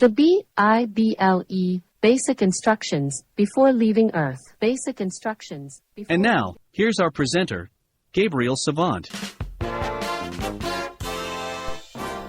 The Bible Basic Instructions Before Leaving Earth. Basic Instructions. And now, here's our presenter, Gabriel Savant.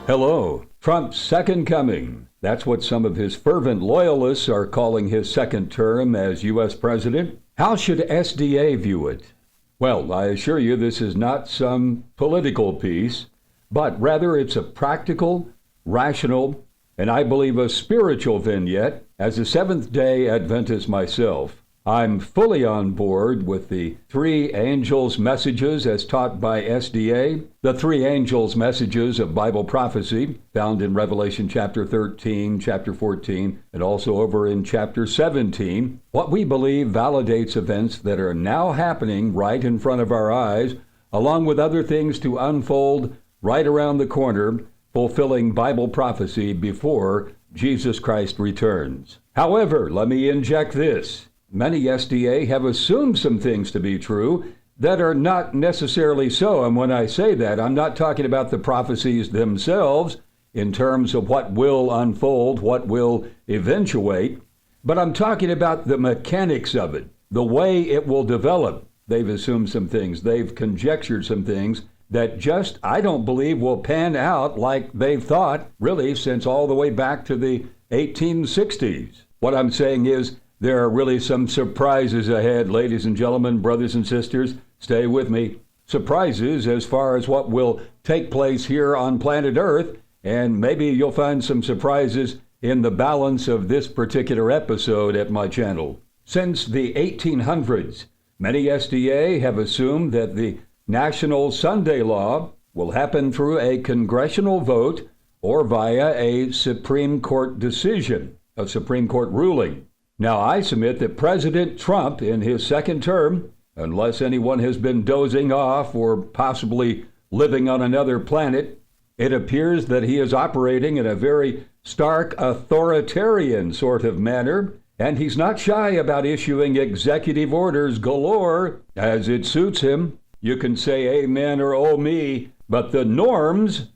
Hello. Trump's second coming. That's what some of his fervent loyalists are calling his second term as U.S. president. How should SDA view it? Well, I assure you this is not some political piece, but rather it's a practical, rational, and I believe a spiritual vignette. As a Seventh-day Adventist myself, I'm fully on board with the three angels' messages as taught by SDA, the three angels' messages of Bible prophecy found in Revelation chapter 13, chapter 14, and also over in chapter 17. What we believe validates events that are now happening right in front of our eyes, along with other things to unfold right around the corner, fulfilling Bible prophecy before Jesus Christ returns. However, let me inject this. Many SDA have assumed some things to be true that are not necessarily so. And when I say that, I'm not talking about the prophecies themselves in terms of what will unfold, what will eventuate, but I'm talking about the mechanics of it, the way it will develop. They've assumed some things. They've conjectured some things that just, I don't believe, will pan out like they've thought, really, since all the way back to the 1860s. What I'm saying is, there are really some surprises ahead, ladies and gentlemen, brothers and sisters. Stay with me. Surprises as far as what will take place here on planet Earth, and maybe you'll find some surprises in the balance of this particular episode at my channel. Since the 1800s, many SDA have assumed that the National Sunday Law will happen through a congressional vote or via a Supreme Court decision, a Supreme Court ruling. Now, I submit that President Trump, in his second term, unless anyone has been dozing off or possibly living on another planet, it appears that he is operating in a very stark authoritarian sort of manner, and he's not shy about issuing executive orders galore as it suits him. You can say amen or oh me, but the norms,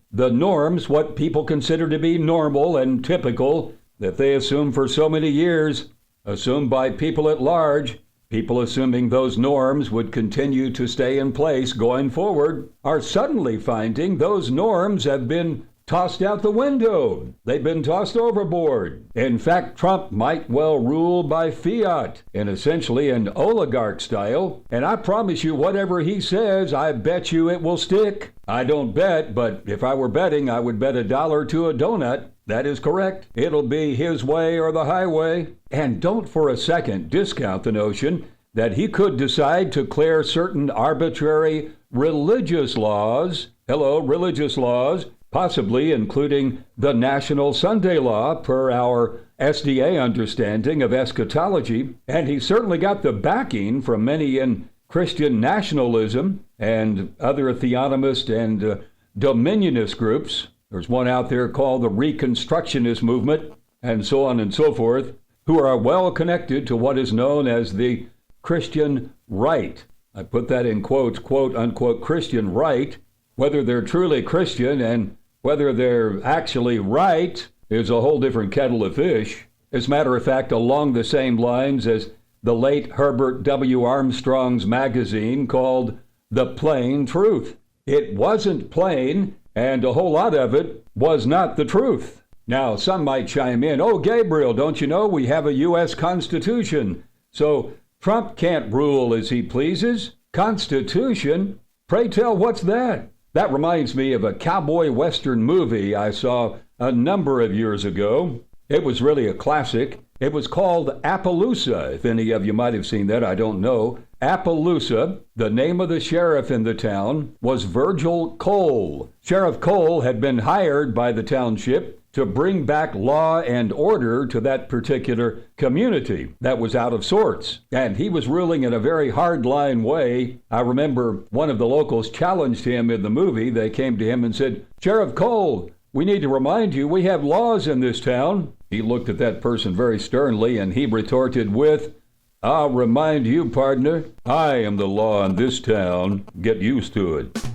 what people consider to be normal and typical, that they assume for so many years, assumed by people at large, people assuming those norms would continue to stay in place going forward, are suddenly finding those norms have been tossed out the window. They've been tossed overboard. In fact, Trump might well rule by fiat in essentially an oligarch style. And I promise you, whatever he says, I bet you it will stick. I don't bet, but if I were betting, I would bet $1 to a donut. That is correct. It'll be his way or the highway. And don't for a second discount the notion that he could decide to clear certain arbitrary religious laws, religious laws, possibly including the National Sunday Law per our SDA understanding of eschatology. And he certainly got the backing from many in Christian nationalism and other theonomist and dominionist groups. There's one out there called the Reconstructionist movement, and so on and so forth, who are well connected to what is known as the Christian right. I put that in quotes, quote unquote, Christian right. Whether they're truly Christian and whether they're actually right is a whole different kettle of fish. As a matter of fact, along the same lines as the late Herbert W. Armstrong's magazine called The Plain Truth. It wasn't plain, and a whole lot of it was not the truth. Now, some might chime in, oh, Gabriel, don't you know we have a U.S. Constitution, so Trump can't rule as he pleases? Constitution? Pray tell, what's that? That reminds me of a cowboy western movie I saw a number of years ago. It was really a classic. It was called Appaloosa. If any of you might have seen that, I don't know. Appaloosa, the name of the sheriff in the town, was Virgil Cole. Sheriff Cole had been hired by the township to bring back law and order to that particular community that was out of sorts. And he was ruling in a very hard-line way. I remember one of the locals challenged him in the movie. They came to him and said, Sheriff Cole, we need to remind you we have laws in this town. He looked at that person very sternly and he retorted with, I'll remind you, partner, I am the law in this town. Get used to it.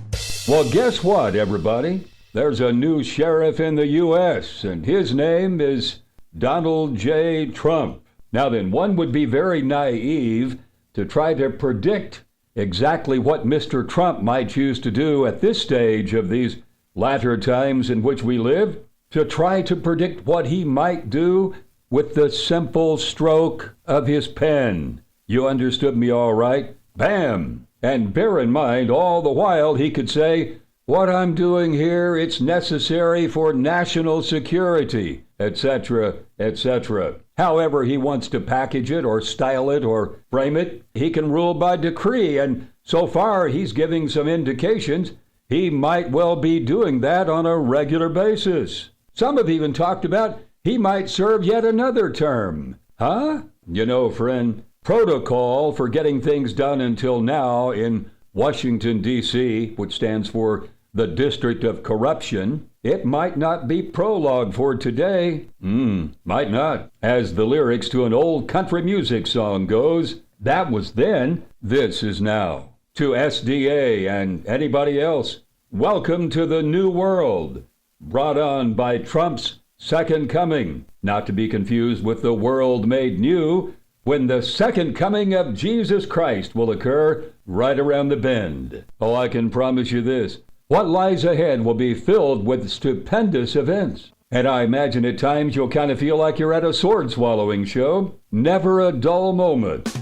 Well, guess what, everybody? There's a new sheriff in the U.S., and his name is Donald J. Trump. Now then, one would be very naive to try to predict exactly what Mr. Trump might choose to do at this stage of these latter times in which we live, to try to predict what he might do with the simple stroke of his pen. You understood me all right? Bam! And bear in mind, all the while he could say, what I'm doing here, it's necessary for national security, etc., etc. However he wants to package it or style it or frame it, he can rule by decree, and so far he's giving some indications he might well be doing that on a regular basis. Some have even talked about he might serve yet another term. Huh? You know, friend, protocol for getting things done until now in Washington, D.C., which stands for the District of Corruption, it might not be prologue for today. Might not. As the lyrics to an old country music song goes, that was then, this is now. To SDA and anybody else, welcome to the new world, brought on by Trump's second coming, not to be confused with the world made new, when the second coming of Jesus Christ will occur right around the bend. Oh, I can promise you this. What lies ahead will be filled with stupendous events. And I imagine at times you'll kind of feel like you're at a sword-swallowing show. Never a dull moment.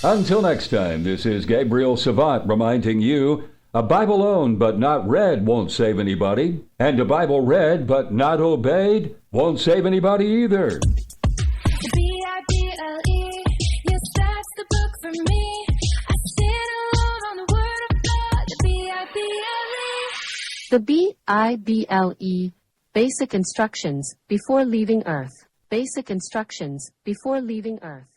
Until next time, this is Gabriel Savant reminding you, a Bible owned but not read won't save anybody, and a Bible read but not obeyed won't save anybody either. B-I-B-L-E, yes, that's the book for me. I stand alone on the word of God, the B-I-B-L-E. The BIBLE, Basic Instructions Before Leaving Earth. Basic Instructions Before Leaving Earth.